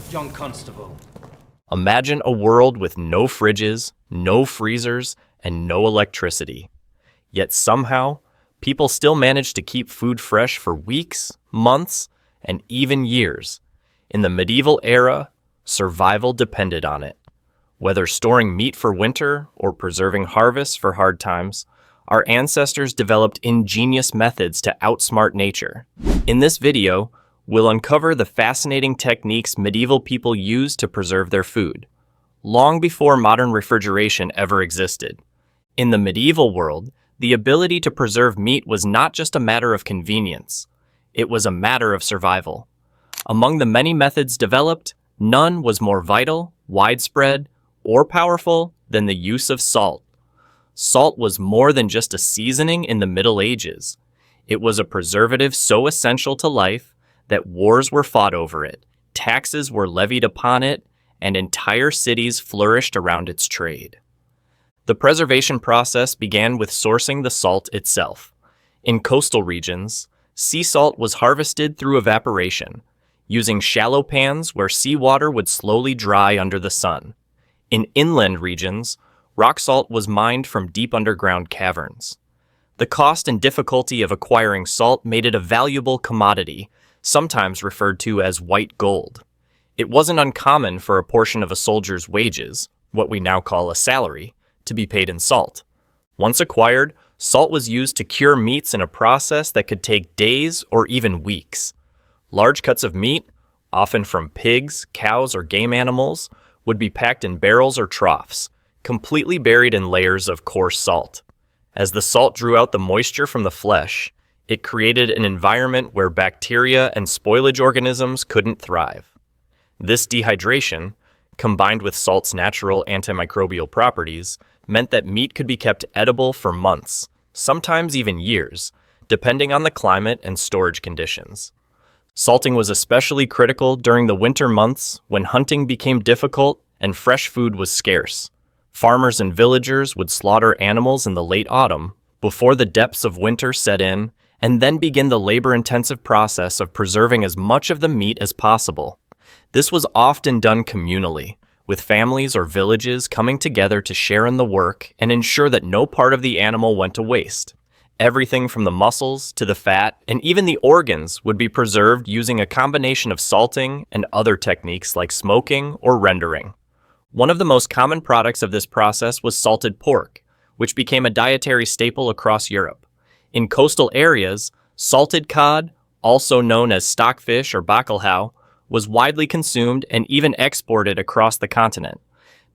John Constable. Imagine a world with no fridges, no freezers, and no electricity. Yet somehow, people still manage to keep food fresh for weeks, months, and even years. In the medieval era, survival depended on it. Whether storing meat for winter or preserving harvests for hard times, our ancestors developed ingenious methods to outsmart nature. In this video, we'll uncover the fascinating techniques medieval people used to preserve their food, long before modern refrigeration ever existed. In the medieval world, the ability to preserve meat was not just a matter of convenience, it was a matter of survival. Among the many methods developed, none was more vital, widespread, or powerful than the use of salt. Salt was more than just a seasoning in the Middle Ages. It was a preservative so essential to life that wars were fought over it, taxes were levied upon it, and entire cities flourished around its trade. The preservation process began with sourcing the salt itself. In coastal regions, sea salt was harvested through evaporation, using shallow pans where seawater would slowly dry under the sun. In inland regions, rock salt was mined from deep underground caverns. The cost and difficulty of acquiring salt made it a valuable commodity, sometimes referred to as white gold. It wasn't uncommon for a portion of a soldier's wages, what we now call a salary, to be paid in salt. Once acquired, salt was used to cure meats in a process that could take days or even weeks. Large cuts of meat, often from pigs, cows, or game animals, would be packed in barrels or troughs, completely buried in layers of coarse salt. As the salt drew out the moisture from the flesh, it created an environment where bacteria and spoilage organisms couldn't thrive. This dehydration, combined with salt's natural antimicrobial properties, meant that meat could be kept edible for months, sometimes even years, depending on the climate and storage conditions. Salting was especially critical during the winter months when hunting became difficult and fresh food was scarce. Farmers and villagers would slaughter animals in the late autumn before the depths of winter set in, and then begin the labor-intensive process of preserving as much of the meat as possible. This was often done communally, with families or villages coming together to share in the work and ensure that no part of the animal went to waste. Everything from the muscles to the fat and even the organs would be preserved using a combination of salting and other techniques like smoking or rendering. One of the most common products of this process was salted pork, which became a dietary staple across Europe. In coastal areas, salted cod, also known as stockfish or bacalhau, was widely consumed and even exported across the continent.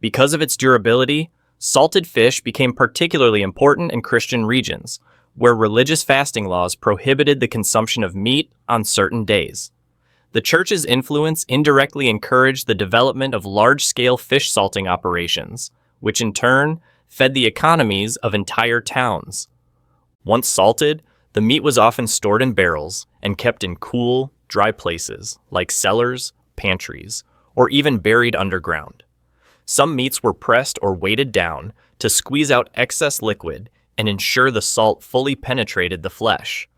Because of its durability, salted fish became particularly important in Christian regions, where religious fasting laws prohibited the consumption of meat on certain days. The church's influence indirectly encouraged the development of large-scale fish salting operations, which in turn fed the economies of entire towns. Once salted, the meat was often stored in barrels and kept in cool, dry places like cellars, pantries, or even buried underground. Some meats were pressed or weighted down to squeeze out excess liquid and ensure the salt fully penetrated the flesh.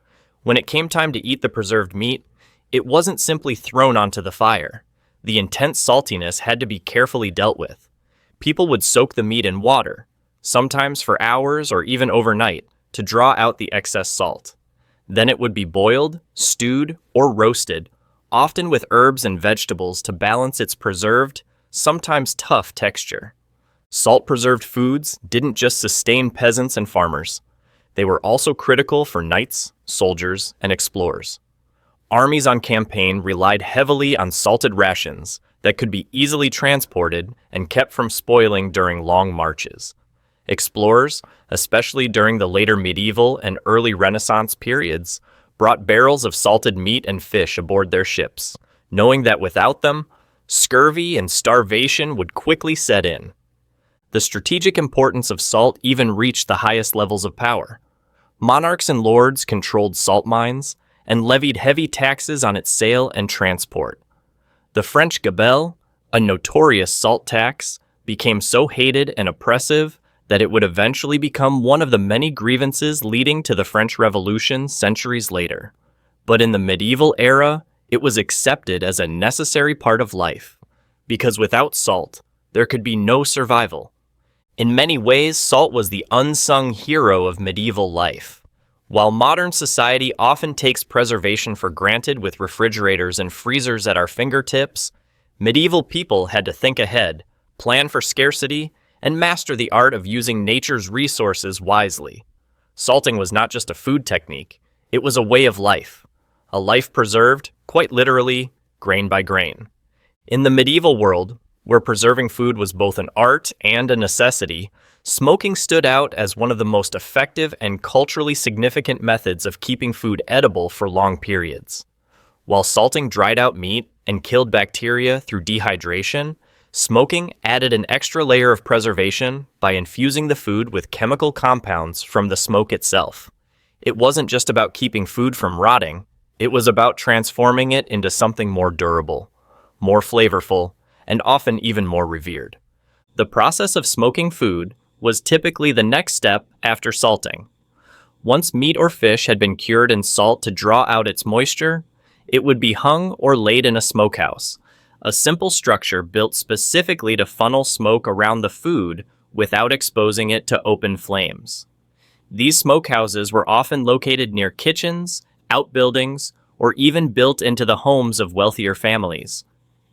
When it came time to eat the preserved meat, it wasn't simply thrown onto the fire. The intense saltiness had to be carefully dealt with. People would soak the meat in water, sometimes for hours or even overnight, to draw out the excess salt. Then it would be boiled, stewed, or roasted, often with herbs and vegetables to balance its preserved, sometimes tough texture. Salt-preserved foods didn't just sustain peasants and farmers. They were also critical for knights, soldiers, and explorers. Armies on campaign relied heavily on salted rations that could be easily transported and kept from spoiling during long marches. Explorers, especially during the later medieval and early Renaissance periods, brought barrels of salted meat and fish aboard their ships, knowing that without them, scurvy and starvation would quickly set in. The strategic importance of salt even reached the highest levels of power. Monarchs and lords controlled salt mines and levied heavy taxes on its sale and transport. The French gabelle, a notorious salt tax, became so hated and oppressive that it would eventually become one of the many grievances leading to the French Revolution centuries later. But in the medieval era, it was accepted as a necessary part of life. because without salt, there could be no survival. In many ways, salt was the unsung hero of medieval life. While modern society often takes preservation for granted with refrigerators and freezers at our fingertips, medieval people had to think ahead, plan for scarcity, and master the art of using nature's resources wisely. Salting was not just a food technique, it was a way of life. A life preserved, quite literally, grain by grain. In the medieval world, where preserving food was both an art and a necessity, smoking stood out as one of the most effective and culturally significant methods of keeping food edible for long periods. While salting dried out meat and killed bacteria through dehydration, smoking added an extra layer of preservation by infusing the food with chemical compounds from the smoke itself. It wasn't just about keeping food from rotting, it was about transforming it into something more durable, more flavorful, and often even more revered. The process of smoking food was typically the next step after salting. Once meat or fish had been cured in salt to draw out its moisture, it would be hung or laid in a smokehouse, a simple structure built specifically to funnel smoke around the food without exposing it to open flames. These smokehouses were often located near kitchens, outbuildings, or even built into the homes of wealthier families.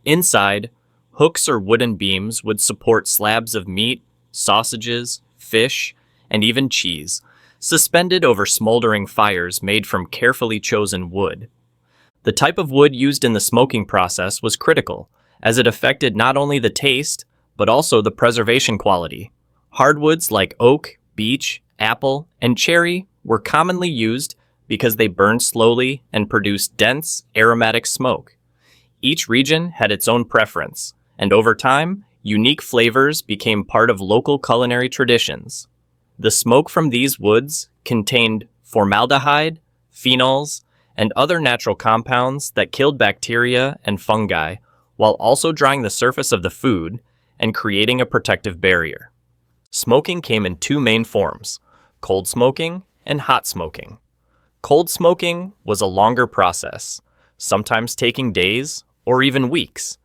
Inside, hooks or wooden beams would support slabs of meat, sausages, fish, and even cheese, suspended over smoldering fires made from carefully chosen wood. The type of wood used in the smoking process was critical, as it affected not only the taste, but also the preservation quality. Hardwoods like oak, beech, apple, and cherry were commonly used because they burned slowly and produced dense, aromatic smoke. Each region had its own preference, and over time, unique flavors became part of local culinary traditions. The smoke from these woods contained formaldehyde, phenols, and other natural compounds that killed bacteria and fungi, while also drying the surface of the food and creating a protective barrier. Smoking came in two main forms: cold smoking and hot smoking. Cold smoking was a longer process, sometimes taking days or even weeks,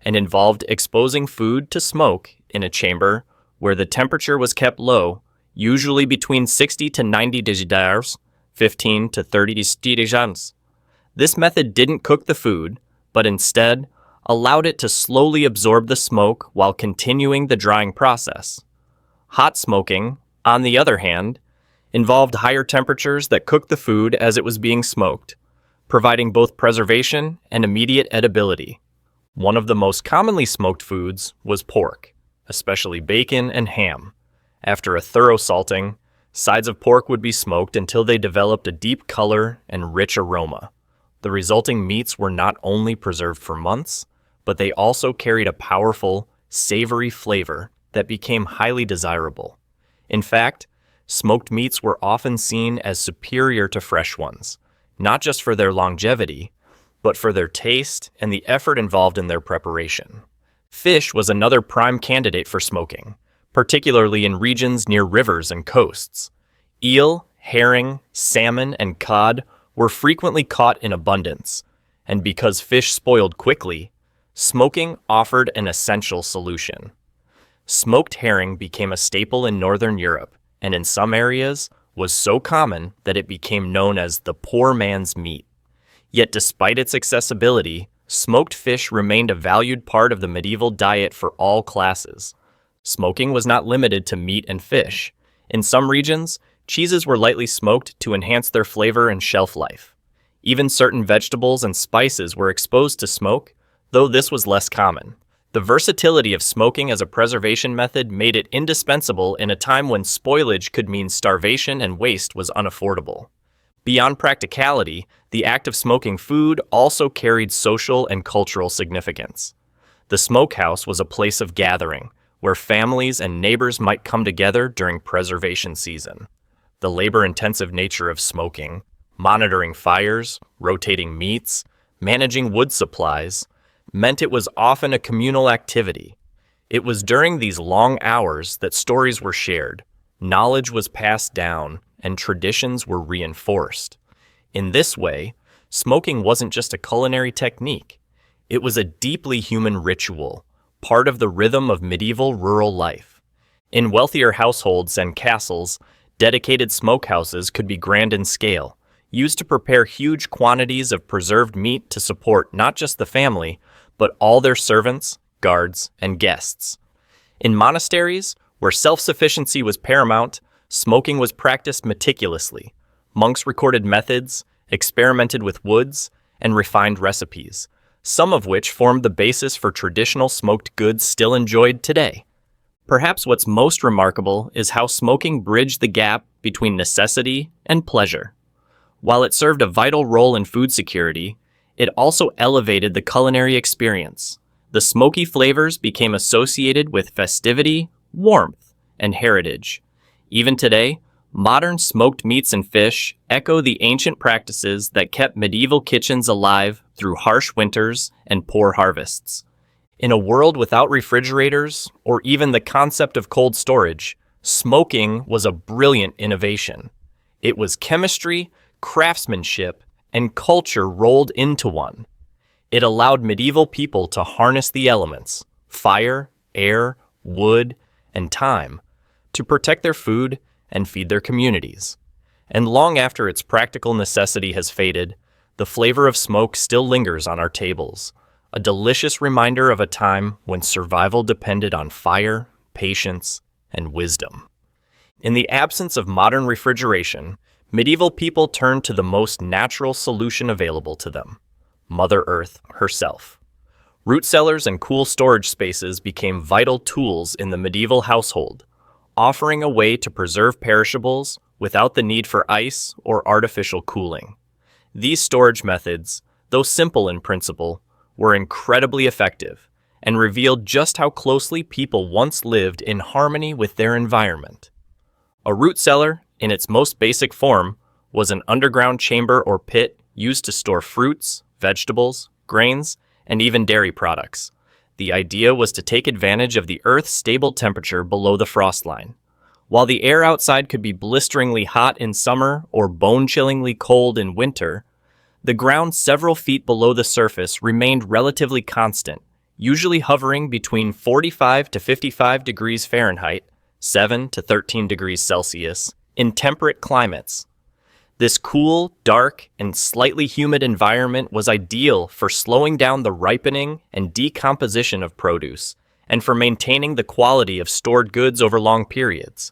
and involved exposing food to smoke in a chamber where the temperature was kept low, usually between 60 to 90 degrees, 15 to 30 degrees. This method didn't cook the food, but instead allowed it to slowly absorb the smoke while continuing the drying process. Hot smoking, on the other hand, involved higher temperatures that cooked the food as it was being smoked, providing both preservation and immediate edibility. One of the most commonly smoked foods was pork, especially bacon and ham. After a thorough salting, sides of pork would be smoked until they developed a deep color and rich aroma. The resulting meats were not only preserved for months, but they also carried a powerful, savory flavor that became highly desirable. In fact, smoked meats were often seen as superior to fresh ones, not just for their longevity, but for their taste and the effort involved in their preparation. Fish was another prime candidate for smoking, particularly in regions near rivers and coasts. Eel, herring, salmon, and cod were frequently caught in abundance, and because fish spoiled quickly, smoking offered an essential solution. Smoked herring became a staple in Northern Europe, and in some areas was so common that it became known as the poor man's meat. Yet despite its accessibility, smoked fish remained a valued part of the medieval diet for all classes. Smoking was not limited to meat and fish. In some regions, cheeses were lightly smoked to enhance their flavor and shelf life. Even certain vegetables and spices were exposed to smoke, though this was less common. The versatility of smoking as a preservation method made it indispensable in a time when spoilage could mean starvation and waste was unaffordable. Beyond practicality, the act of smoking food also carried social and cultural significance. The smokehouse was a place of gathering, where families and neighbors might come together during preservation season. The labor-intensive nature of smoking, monitoring fires, rotating meats, managing wood supplies, meant it was often a communal activity. It was during these long hours that stories were shared, knowledge was passed down, and traditions were reinforced. In this way, smoking wasn't just a culinary technique. It was a deeply human ritual, part of the rhythm of medieval rural life. In wealthier households and castles, dedicated smokehouses could be grand in scale, used to prepare huge quantities of preserved meat to support not just the family, but all their servants, guards, and guests. In monasteries, where self-sufficiency was paramount, smoking was practiced meticulously. Monks recorded methods, experimented with woods, and refined recipes, some of which formed the basis for traditional smoked goods still enjoyed today. Perhaps what's most remarkable is how smoking bridged the gap between necessity and pleasure. While it served a vital role in food security, it also elevated the culinary experience. The smoky flavors became associated with festivity, warmth, and heritage. Even today, modern smoked meats and fish echo the ancient practices that kept medieval kitchens alive through harsh winters and poor harvests. In a world without refrigerators or even the concept of cold storage, smoking was a brilliant innovation. It was chemistry, craftsmanship, and culture rolled into one. It allowed medieval people to harness the elements, fire, air, wood, and time, to protect their food and feed their communities. And long after its practical necessity has faded, the flavor of smoke still lingers on our tables, a delicious reminder of a time when survival depended on fire, patience, and wisdom. In the absence of modern refrigeration, medieval people turned to the most natural solution available to them: Mother Earth herself. Root cellars and cool storage spaces became vital tools in the medieval household, offering a way to preserve perishables without the need for ice or artificial cooling. These storage methods, though simple in principle, were incredibly effective and revealed just how closely people once lived in harmony with their environment. A root cellar, in its most basic form, was an underground chamber or pit used to store fruits, vegetables, grains, and even dairy products. The idea was to take advantage of the Earth's stable temperature below the frost line. While the air outside could be blisteringly hot in summer or bone-chillingly cold in winter, the ground several feet below the surface remained relatively constant, usually hovering between 45 to 55 degrees Fahrenheit, 7 to 13 degrees Celsius, in temperate climates. This cool, dark, and slightly humid environment was ideal for slowing down the ripening and decomposition of produce, and for maintaining the quality of stored goods over long periods.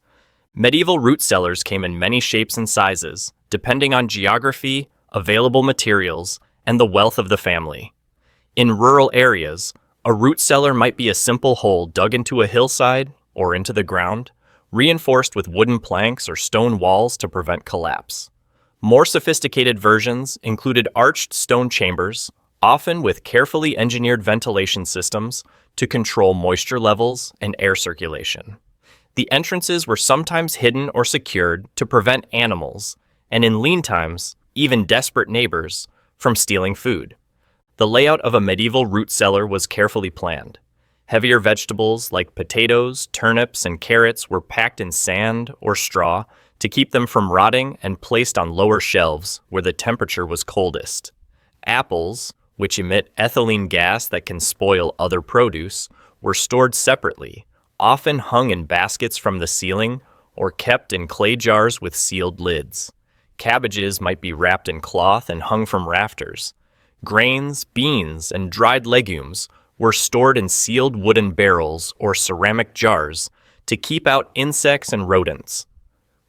Medieval root cellars came in many shapes and sizes, depending on geography, available materials, and the wealth of the family. In rural areas, a root cellar might be a simple hole dug into a hillside or into the ground, reinforced with wooden planks or stone walls to prevent collapse. More sophisticated versions included arched stone chambers, often with carefully engineered ventilation systems to control moisture levels and air circulation. The entrances were sometimes hidden or secured to prevent animals, and in lean times, even desperate neighbors, from stealing food. The layout of a medieval root cellar was carefully planned. Heavier vegetables like potatoes, turnips, and carrots were packed in sand or straw to keep them from rotting and placed on lower shelves where the temperature was coldest. Apples, which emit ethylene gas that can spoil other produce, were stored separately, often hung in baskets from the ceiling or kept in clay jars with sealed lids. Cabbages might be wrapped in cloth and hung from rafters. Grains, beans, and dried legumes were stored in sealed wooden barrels or ceramic jars to keep out insects and rodents.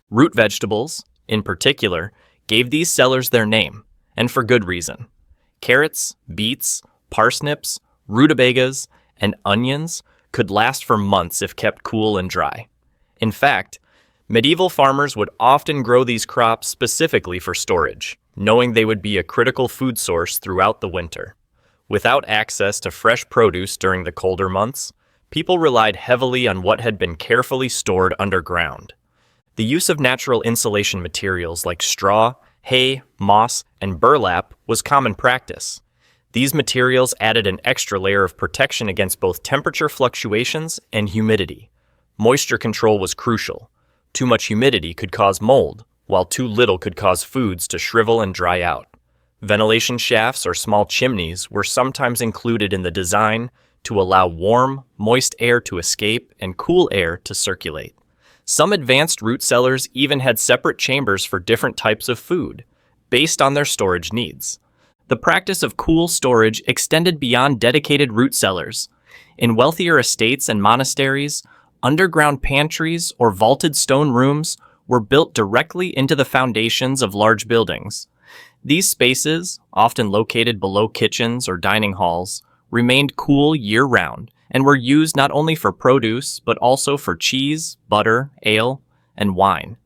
Root vegetables, in particular, gave these cellars their name, and for good reason. Carrots, beets, parsnips, rutabagas, and onions could last for months if kept cool and dry. In fact, medieval farmers would often grow these crops specifically for storage, knowing they would be a critical food source throughout the winter. Without access to fresh produce during the colder months, people relied heavily on what had been carefully stored underground. The use of natural insulation materials like straw, hay, moss, and burlap was common practice. These materials added an extra layer of protection against both temperature fluctuations and humidity. Moisture control was crucial. Too much humidity could cause mold, while too little could cause foods to shrivel and dry out. Ventilation shafts or small chimneys were sometimes included in the design to allow warm, moist air to escape and cool air to circulate. Some advanced root cellars even had separate chambers for different types of food, based on their storage needs. The practice of cool storage extended beyond dedicated root cellars. In wealthier estates and monasteries, underground pantries or vaulted stone rooms were built directly into the foundations of large buildings. These spaces, often located below kitchens or dining halls, remained cool year-round and were used not only for produce but also for cheese, butter, ale, and wine.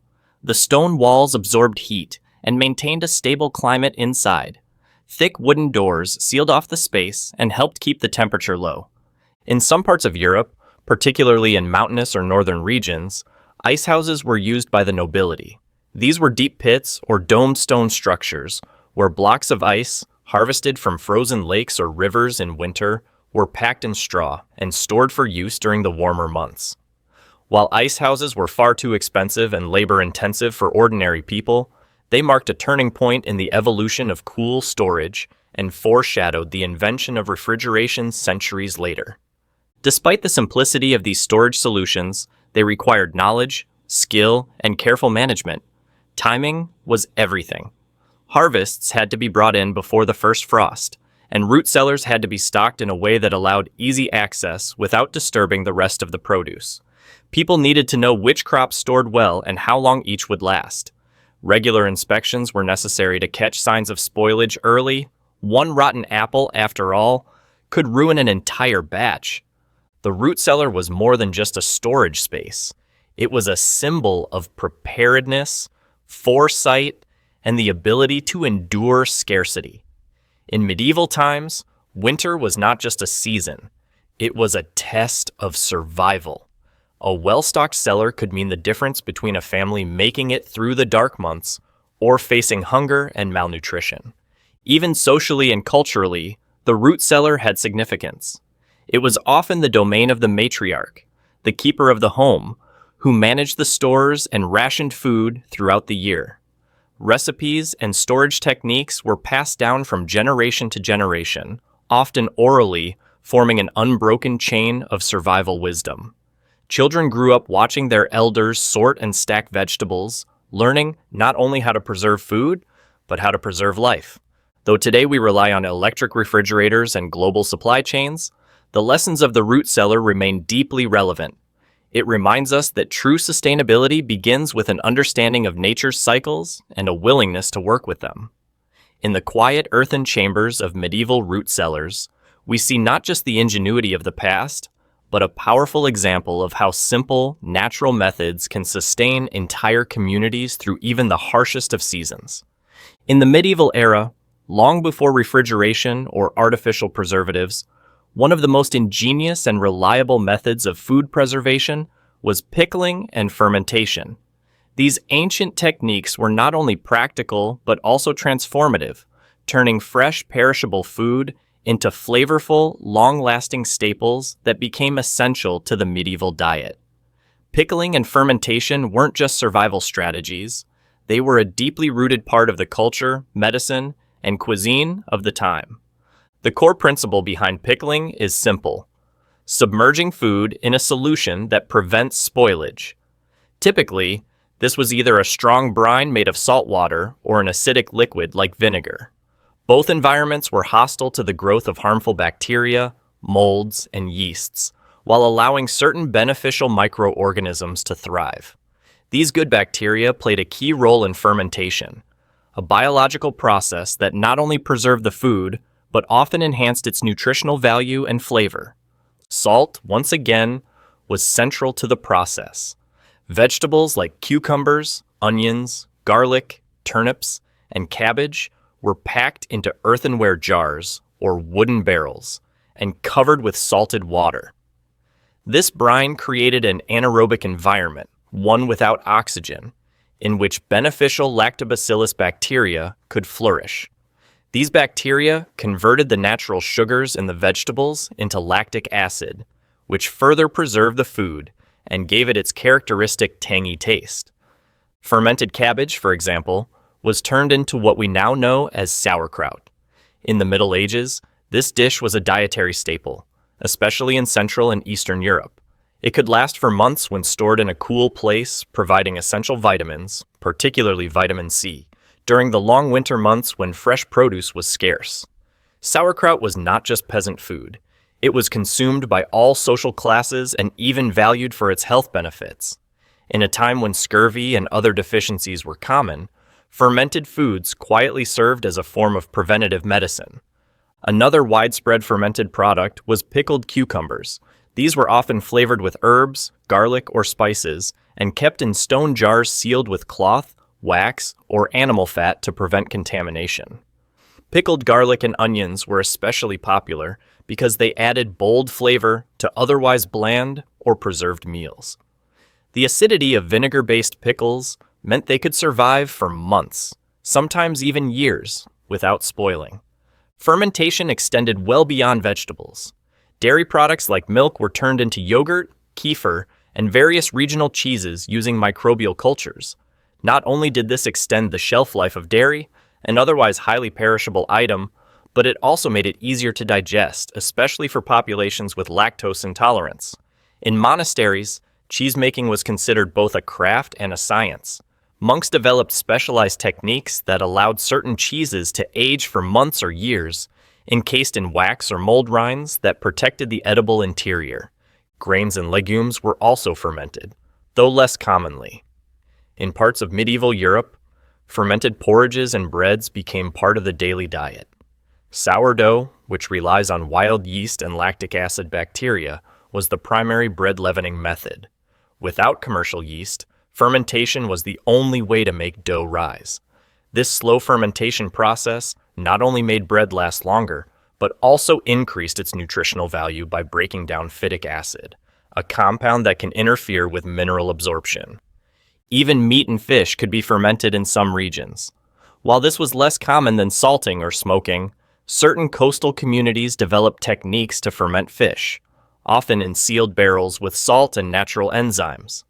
The stone walls absorbed heat and maintained a stable climate inside. Thick wooden doors sealed off the space and helped keep the temperature low. In some parts of Europe, particularly in mountainous or northern regions, ice houses were used by the nobility. These were deep pits or domed stone structures where blocks of ice, harvested from frozen lakes or rivers in winter, were packed in straw and stored for use during the warmer months. While ice houses were far too expensive and labor-intensive for ordinary people, they marked a turning point in the evolution of cool storage and foreshadowed the invention of refrigeration centuries later. Despite the simplicity of these storage solutions, they required knowledge, skill, and careful management. Timing was everything. Harvests had to be brought in before the first frost, and root cellars had to be stocked in a way that allowed easy access without disturbing the rest of the produce. People needed to know which crops stored well and how long each would last. Regular inspections were necessary to catch signs of spoilage early. One rotten apple, after all, could ruin an entire batch. The root cellar was more than just a storage space. It was a symbol of preparedness, foresight, and the ability to endure scarcity. In medieval times, winter was not just a season. It was a test of survival. A well-stocked cellar could mean the difference between a family making it through the dark months or facing hunger and malnutrition. Even socially and culturally, the root cellar had significance. It was often the domain of the matriarch, the keeper of the home, who managed the stores and rationed food throughout the year. Recipes and storage techniques were passed down from generation to generation, often orally, forming an unbroken chain of survival wisdom. Children grew up watching their elders sort and stack vegetables, learning not only how to preserve food, but how to preserve life. Though today we rely on electric refrigerators and global supply chains, the lessons of the root cellar remain deeply relevant. It reminds us that true sustainability begins with an understanding of nature's cycles and a willingness to work with them. In the quiet earthen chambers of medieval root cellars, we see not just the ingenuity of the past, but a powerful example of how simple, natural methods can sustain entire communities through even the harshest of seasons. In the medieval era, long before refrigeration or artificial preservatives, one of the most ingenious and reliable methods of food preservation was pickling and fermentation. These ancient techniques were not only practical but also transformative, turning fresh, perishable food into flavorful, long-lasting staples that became essential to the medieval diet. Pickling and fermentation weren't just survival strategies. They were a deeply rooted part of the culture, medicine, and cuisine of the time. The core principle behind pickling is simple: submerging food in a solution that prevents spoilage. Typically, this was either a strong brine made of salt water or an acidic liquid like vinegar. Both environments were hostile to the growth of harmful bacteria, molds, and yeasts, while allowing certain beneficial microorganisms to thrive. These good bacteria played a key role in fermentation, a biological process that not only preserved the food, but often enhanced its nutritional value and flavor. Salt, once again, was central to the process. Vegetables like cucumbers, onions, garlic, turnips, and cabbage were packed into earthenware jars or wooden barrels and covered with salted water. This brine created an anaerobic environment, one without oxygen, in which beneficial lactobacillus bacteria could flourish. These bacteria converted the natural sugars in the vegetables into lactic acid, which further preserved the food and gave it its characteristic tangy taste. Fermented cabbage, for example, was turned into what we now know as sauerkraut. In the Middle Ages, this dish was a dietary staple, especially in Central and Eastern Europe. It could last for months when stored in a cool place, providing essential vitamins, particularly vitamin C, during the long winter months when fresh produce was scarce. Sauerkraut was not just peasant food. It was consumed by all social classes and even valued for its health benefits. In a time when scurvy and other deficiencies were common, fermented foods quietly served as a form of preventative medicine. Another widespread fermented product was pickled cucumbers. These were often flavored with herbs, garlic, or spices, and kept in stone jars sealed with cloth, wax, or animal fat to prevent contamination. Pickled garlic and onions were especially popular because they added bold flavor to otherwise bland or preserved meals. The acidity of vinegar-based pickles meant they could survive for months, sometimes even years, without spoiling. Fermentation extended well beyond vegetables. Dairy products like milk were turned into yogurt, kefir, and various regional cheeses using microbial cultures. Not only did this extend the shelf life of dairy, an otherwise highly perishable item, but it also made it easier to digest, especially for populations with lactose intolerance. In monasteries, cheesemaking was considered both a craft and a science. Monks developed specialized techniques that allowed certain cheeses to age for months or years, encased in wax or mold rinds that protected the edible interior. Grains and legumes were also fermented, though less commonly. In parts of medieval Europe, fermented porridges and breads became part of the daily diet. Sourdough, which relies on wild yeast and lactic acid bacteria, was the primary bread leavening method. Without commercial yeast, fermentation was the only way to make dough rise. This slow fermentation process not only made bread last longer, but also increased its nutritional value by breaking down phytic acid, a compound that can interfere with mineral absorption. Even meat and fish could be fermented in some regions. While this was less common than salting or smoking, certain coastal communities developed techniques to ferment fish, often in sealed barrels with salt and natural enzymes.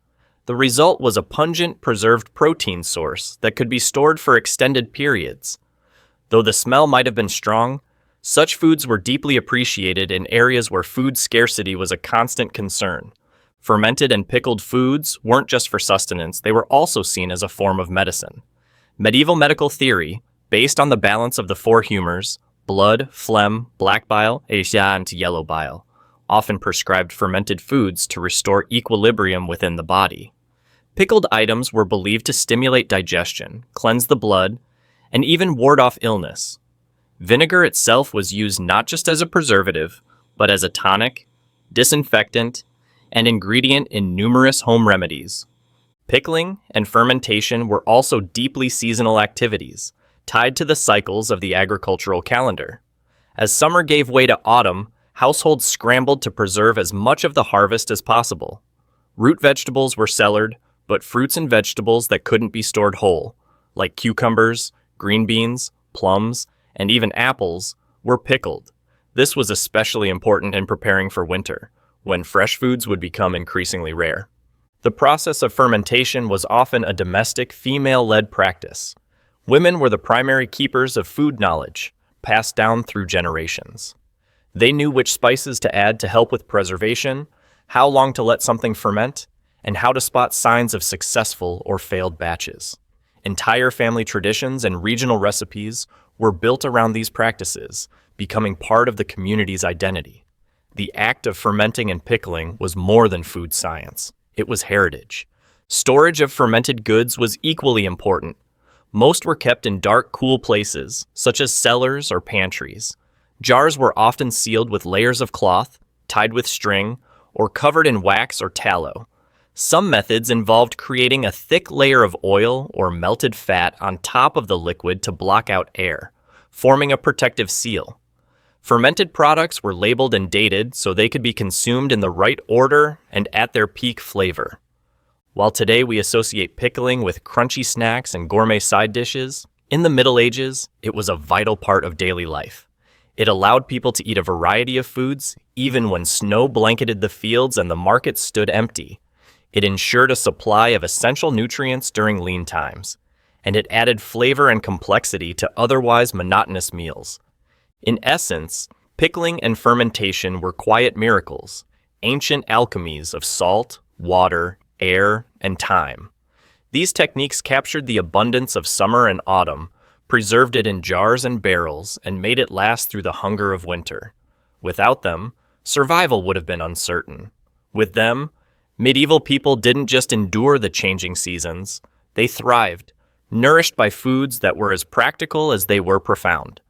The result was a pungent, preserved protein source that could be stored for extended periods. Though the smell might have been strong, such foods were deeply appreciated in areas where food scarcity was a constant concern. Fermented and pickled foods weren't just for sustenance, they were also seen as a form of medicine. Medieval medical theory, based on the balance of the four humors, blood, phlegm, black bile, and yellow bile, often prescribed fermented foods to restore equilibrium within the body. Pickled items were believed to stimulate digestion, cleanse the blood, and even ward off illness. Vinegar itself was used not just as a preservative, but as a tonic, disinfectant, and ingredient in numerous home remedies. Pickling and fermentation were also deeply seasonal activities, tied to the cycles of the agricultural calendar. As summer gave way to autumn, households scrambled to preserve as much of the harvest as possible. Root vegetables were cellared, but fruits and vegetables that couldn't be stored whole, like cucumbers, green beans, plums, and even apples, were pickled. This was especially important in preparing for winter, when fresh foods would become increasingly rare. The process of fermentation was often a domestic, female-led practice. Women were the primary keepers of food knowledge, passed down through generations. They knew which spices to add to help with preservation, how long to let something ferment, and how to spot signs of successful or failed batches. Entire family traditions and regional recipes were built around these practices, becoming part of the community's identity. The act of fermenting and pickling was more than food science. It was heritage. Storage of fermented goods was equally important. Most were kept in dark, cool places, such as cellars or pantries. Jars were often sealed with layers of cloth, tied with string, or covered in wax or tallow. Some methods involved creating a thick layer of oil or melted fat on top of the liquid to block out air, forming a protective seal. Fermented products were labeled and dated so they could be consumed in the right order and at their peak flavor. While today we associate pickling with crunchy snacks and gourmet side dishes, in the Middle Ages, it was a vital part of daily life. It allowed people to eat a variety of foods, even when snow blanketed the fields and the markets stood empty. It ensured a supply of essential nutrients during lean times, and it added flavor and complexity to otherwise monotonous meals. In essence, Pickling and fermentation were quiet miracles, ancient alchemies of salt, water, air, and time. These techniques captured the abundance of summer and autumn, preserved it in jars and barrels, and made it last through the hunger of winter. Without them, survival would have been uncertain. With them, medieval people didn't just endure the changing seasons, they thrived, nourished by foods that were as practical as they were profound.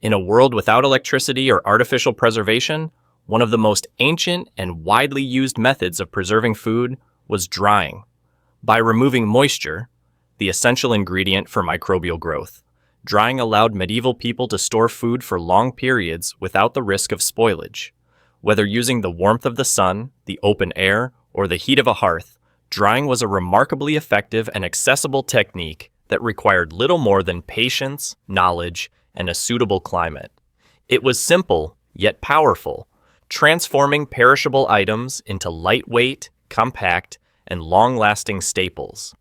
In a world without electricity or artificial preservation, one of the most ancient and widely used methods of preserving food was drying. By removing moisture, the essential ingredient for microbial growth, drying allowed medieval people to store food for long periods without the risk of spoilage. Whether using the warmth of the sun, the open air, or the heat of a hearth, drying was a remarkably effective and accessible technique that required little more than patience, knowledge, and a suitable climate. It was simple, yet powerful, transforming perishable items into lightweight, compact, and long-lasting staples.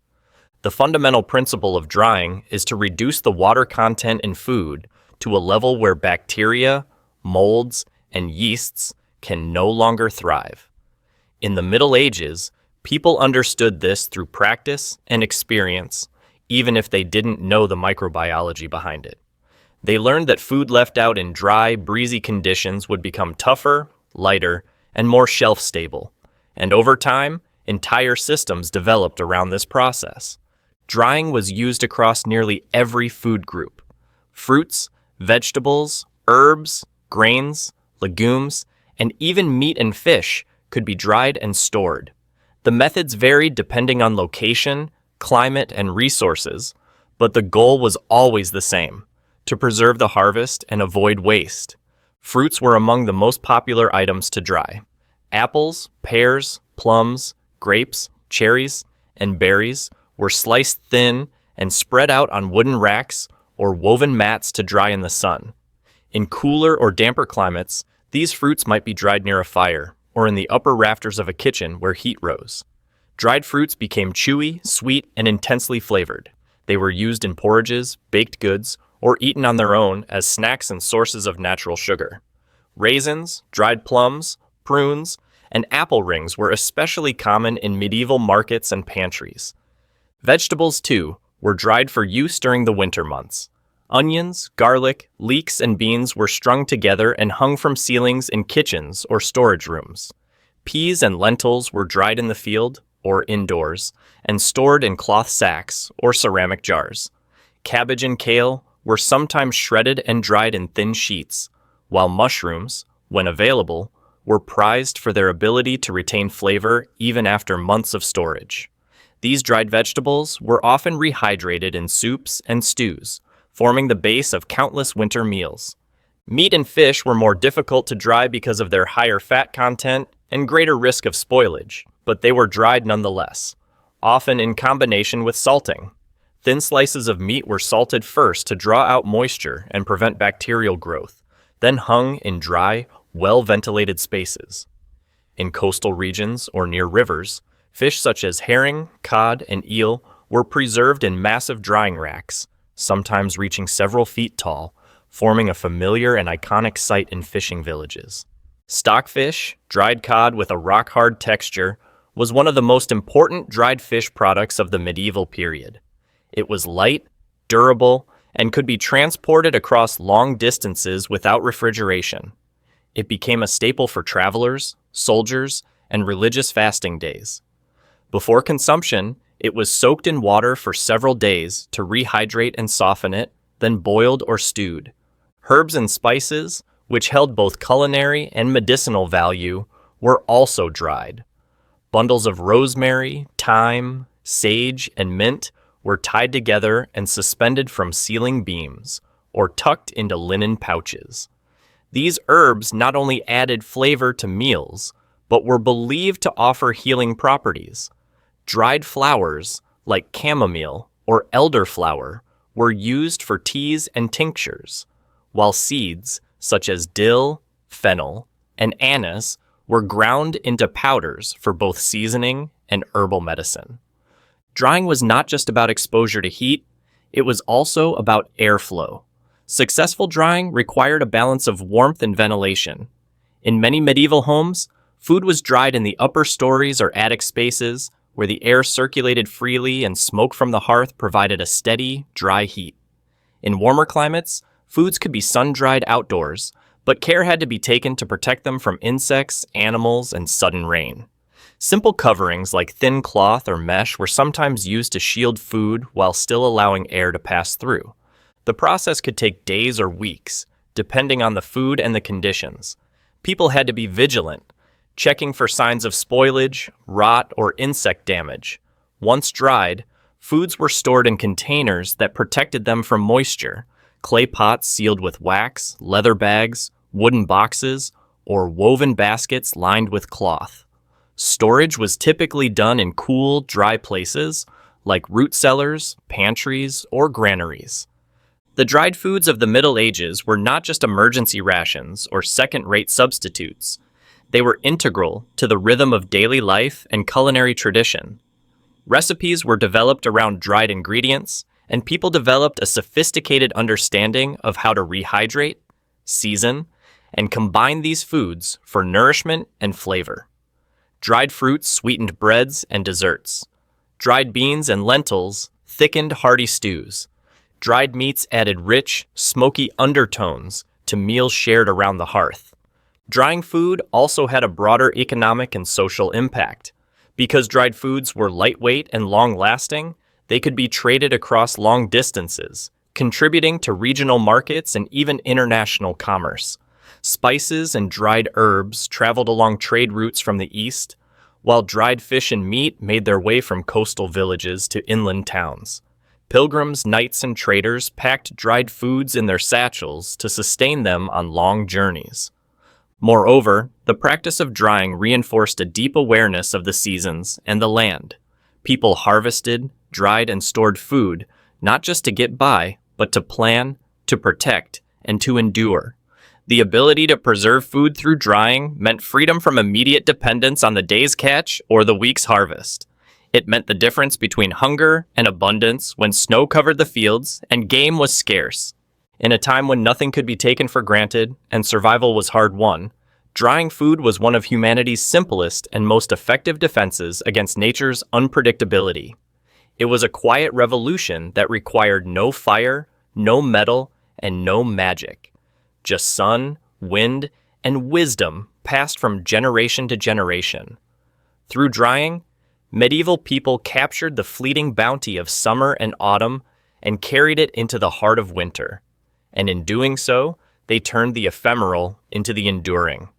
The fundamental principle of drying is to reduce the water content in food to a level where bacteria, molds, and yeasts can no longer thrive. In the Middle Ages, people understood this through practice and experience, even if they didn't know the microbiology behind it. They learned that food left out in dry, breezy conditions would become tougher, lighter, and more shelf-stable. And over time, entire systems developed around this process. Drying was used across nearly every food group. Fruits, vegetables, herbs, grains, legumes, and even meat and fish could be dried and stored. The methods varied depending on location, climate, and resources, but the goal was always the same: to preserve the harvest and avoid waste. Fruits were among the most popular items to dry. Apples, pears, plums, grapes, cherries, and berries were sliced thin and spread out on wooden racks or woven mats to dry in the sun. In cooler or damper climates, these fruits might be dried near a fire or in the upper rafters of a kitchen where heat rose. Dried fruits became chewy, sweet, and intensely flavored. They were used in porridges, baked goods, or eaten on their own as snacks and sources of natural sugar. Raisins, dried plums, prunes, and apple rings were especially common in medieval markets and pantries. Vegetables, too, were dried for use during the winter months. Onions, garlic, leeks, and beans were strung together and hung from ceilings in kitchens or storage rooms. Peas and lentils were dried in the field, or indoors, and stored in cloth sacks or ceramic jars. Cabbage and kale were sometimes shredded and dried in thin sheets, while mushrooms, when available, were prized for their ability to retain flavor even after months of storage. These dried vegetables were often rehydrated in soups and stews, forming the base of countless winter meals. Meat and fish were more difficult to dry because of their higher fat content and greater risk of spoilage, but they were dried nonetheless, often in combination with salting. Thin slices of meat were salted first to draw out moisture and prevent bacterial growth, then hung in dry, well-ventilated spaces. In coastal regions or near rivers, fish such as herring, cod, and eel were preserved in massive drying racks, sometimes reaching several feet tall, forming a familiar and iconic sight in fishing villages. Stockfish, dried cod with a rock-hard texture, was one of the most important dried fish products of the medieval period. It was light, durable, and could be transported across long distances without refrigeration. It became a staple for travelers, soldiers, and religious fasting days. Before consumption, it was soaked in water for several days to rehydrate and soften it, then boiled or stewed. Herbs and spices, which held both culinary and medicinal value, were also dried. Bundles of rosemary, thyme, sage, and mint were tied together and suspended from ceiling beams, or tucked into linen pouches. These herbs not only added flavor to meals, but were believed to offer healing properties. Dried flowers, like chamomile or elderflower, were used for teas and tinctures, while seeds, such as dill, fennel, and anise, were ground into powders for both seasoning and herbal medicine. Drying was not just about exposure to heat, it was also about airflow. Successful drying required a balance of warmth and ventilation. In many medieval homes, food was dried in the upper stories or attic spaces, where the air circulated freely and smoke from the hearth provided a steady, dry heat. In warmer climates, foods could be sun-dried outdoors, but care had to be taken to protect them from insects, animals, and sudden rain. Simple coverings like thin cloth or mesh were sometimes used to shield food while still allowing air to pass through. The process could take days or weeks, depending on the food and the conditions. People had to be vigilant, checking for signs of spoilage, rot, or insect damage. Once dried, foods were stored in containers that protected them from moisture, clay pots sealed with wax, leather bags, wooden boxes, or woven baskets lined with cloth. Storage was typically done in cool, dry places, like root cellars, pantries, or granaries. The dried foods of the Middle Ages were not just emergency rations or second-rate substitutes. They were integral to the rhythm of daily life and culinary tradition. Recipes were developed around dried ingredients, and people developed a sophisticated understanding of how to rehydrate, season, and combine these foods for nourishment and flavor. Dried fruits sweetened breads and desserts. Dried beans and lentils thickened hearty stews. Dried meats added rich, smoky undertones to meals shared around the hearth. Drying food also had a broader economic and social impact. Because dried foods were lightweight and long-lasting, they could be traded across long distances, contributing to regional markets and even international commerce. Spices and dried herbs traveled along trade routes from the east, while dried fish and meat made their way from coastal villages to inland towns. Pilgrims, knights, and traders packed dried foods in their satchels to sustain them on long journeys. Moreover, the practice of drying reinforced a deep awareness of the seasons and the land. People harvested, dried, and stored food, not just to get by, but to plan, to protect, and to endure. The ability to preserve food through drying meant freedom from immediate dependence on the day's catch or the week's harvest. It meant the difference between hunger and abundance when snow covered the fields and game was scarce. In a time when nothing could be taken for granted and survival was hard-won, drying food was one of humanity's simplest and most effective defenses against nature's unpredictability. It was a quiet revolution that required no fire, no metal, and no magic. Just sun, wind, and wisdom passed from generation to generation. Through drying, medieval people captured the fleeting bounty of summer and autumn and carried it into the heart of winter. And in doing so, they turned the ephemeral into the enduring.